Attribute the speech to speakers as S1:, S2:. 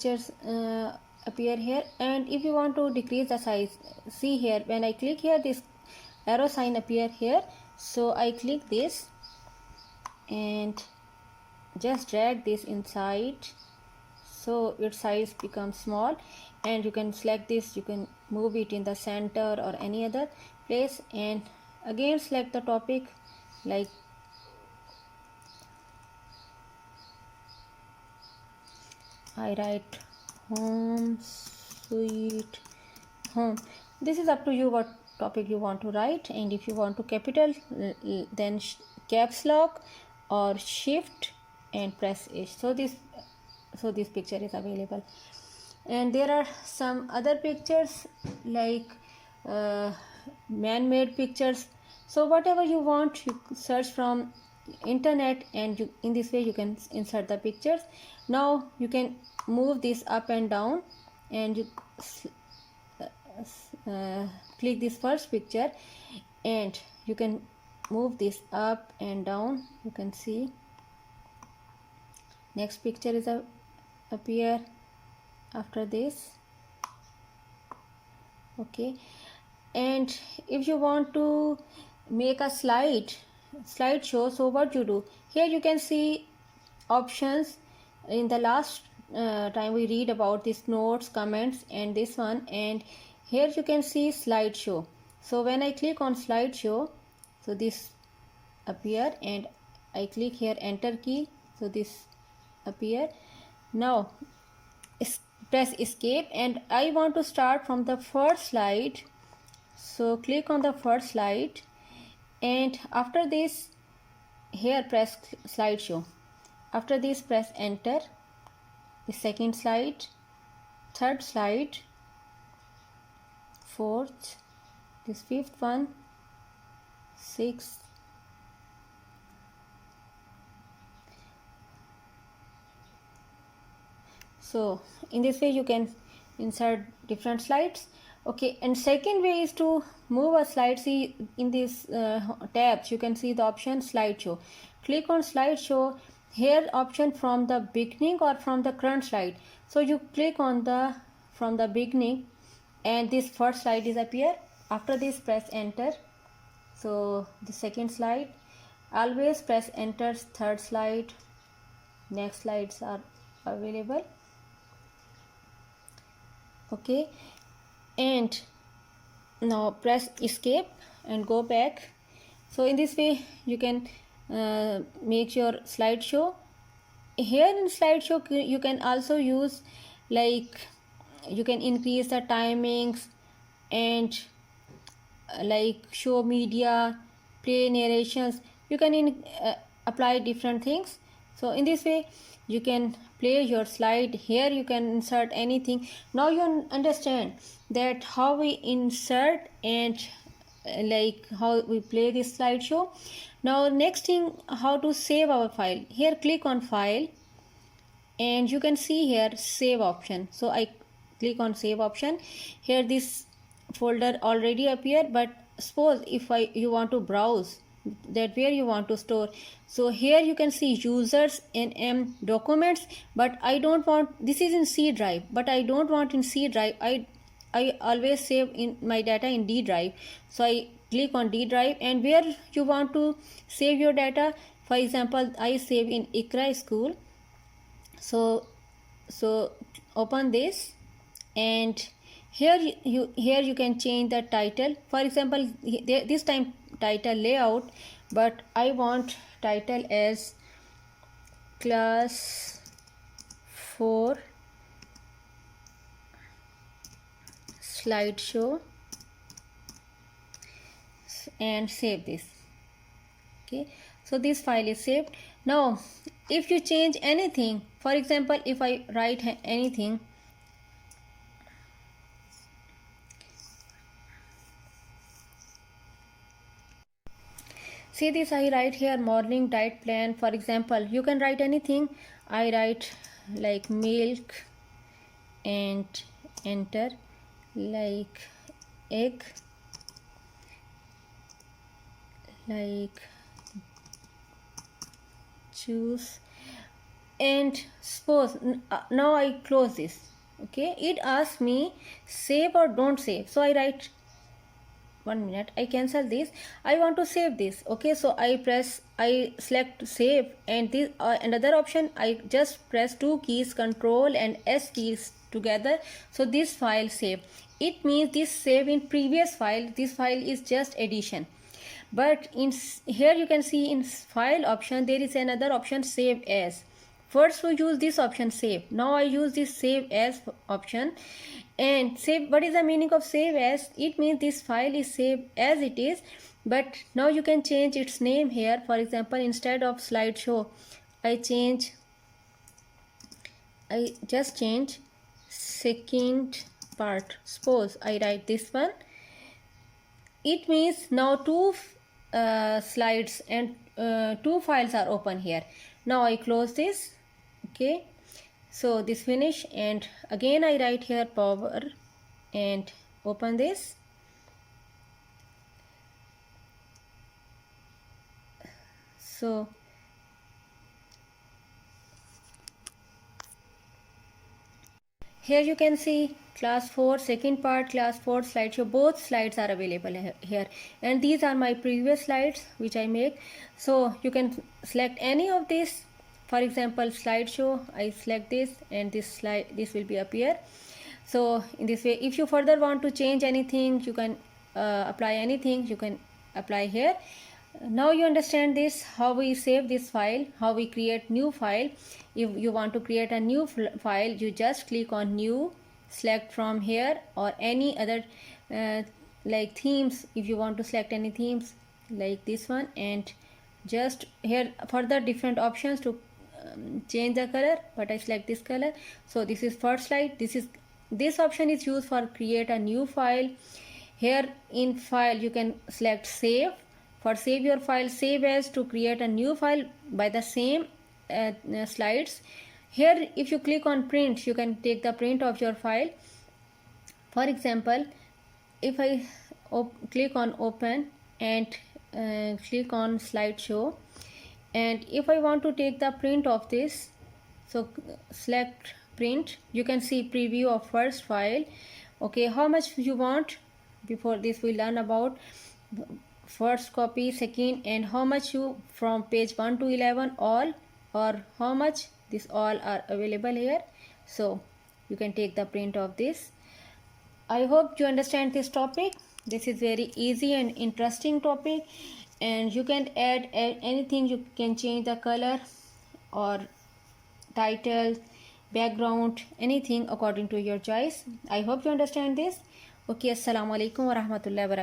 S1: pictures appear here. And if you want to decrease the size, see here, when I click here, this arrow sign appear here. So I click this and just drag this inside, so its size becomes small. And you can select this, you can move it in the center or any other place, and again select the topic, like I write home sweet home. This is up to you what topic you want to write. And if you want to capital, then caps lock or shift and press H. So this picture is available. And there are some other pictures like man-made pictures. So whatever you want, you search from internet, and in this way you can insert the pictures. Now you can move this up and down, and you click this first picture, and you can move this up and down. You can see next picture is appear after this. Okay, and if you want to make a slideshow, so what you do here, you can see options. In the last time we read about this notes, comments, and this one, and here you can see slideshow. So when I click on slideshow, so this appear, and I click here enter key, so this appear. Now press escape, and I want to start from the first slide, so click on the first slide, and after this here press slideshow. After this press enter, the second slide, third slide, fourth, this fifth one, sixth, so in this way you can insert different slides. Okay, and second way is to move a slide. See in these tabs you can see the option slideshow. Click on slideshow. Here option from the beginning or from the current slide. So you click on the from the beginning, and this first slide is appear. After this press enter, so the second slide. Always press enter third slide. Next slides are available. Okay, and now press escape and go back. So in this way you can make your slideshow. Here in slideshow you can also use, like you can increase the timings, and like show media, play narrations. You can apply different things. So in this way you can play your slide. Here you can insert anything. Now you understand that how we insert and like how we play this slideshow. Now next thing, how to save our file. Here click on file, and you can see here save option. So I click on save option. Here this folder already appear, but suppose if you want to browse that where you want to store, so here you can see users and documents, but I don't want, this is in C drive, but I don't want in C drive. I always save in my data in D drive. So I click on D drive, and where you want to save your data. For example, I save in Iqra school. So open this, and here you can change the title. For example, this time title layout, but I want title as class 4 slideshow, and save this. Okay, so this file is saved. Now if you change anything, for example if I write anything, see this, I write here morning diet plan. For example, you can write anything. I write like milk and enter, like egg, like juice. And suppose now I close this. Okay, it asks me save or don't save, so I write, 1 minute, I cancel this, I want to save this. Okay, so I select save, and this another option, I just press two keys, control and S keys together, so this file save. It means this save in previous file, this file is just addition. But in here you can see in file option there is another option, save as. First we use this option save, now I use this save as option. And save, what is the meaning of save as? It means this file is saved as it is, but now you can change its name here. For example, instead of slideshow, I just change second part. Suppose I write this one. It means now two slides and two files are open here. Now I close this. Okay, so this finish, and again I write here power and open this. So here you can see class 4 second part, class 4 slideshow, both slides are available here, and these are my previous slides which I make. So you can select any of these. For example, slideshow, I select this, and this will be appear. So in this way, if you further want to change anything, you can apply anything, you can apply here. Now you understand this, how we save this file, how we create new file. If you want to create a new file, you just click on new, select from here, or any other like themes. If you want to select any themes like this one, and just here further different options to change the color, but I select this color. So this is first slide. This option is used for create a new file. Here in file you can select save. For save your file, save as, to create a new file by the same slides. Here if you click on print, you can take the print of your file. For example, if I click on open and click on slideshow, and if I want to take the print of this, so select print, you can see preview of first file. Okay, how much you want? Before this we learn about first copy, second, and how much you from page 1 to 11 all, or how much, this all are available here. So you can take the print of this. I hope you understand this topic. This is very easy and interesting topic, and you can add anything. You can change the color or title, background, anything according to your choice. I hope you understand this. Okay, assalamu alaikum wa rahmatullahi wa barakatuh.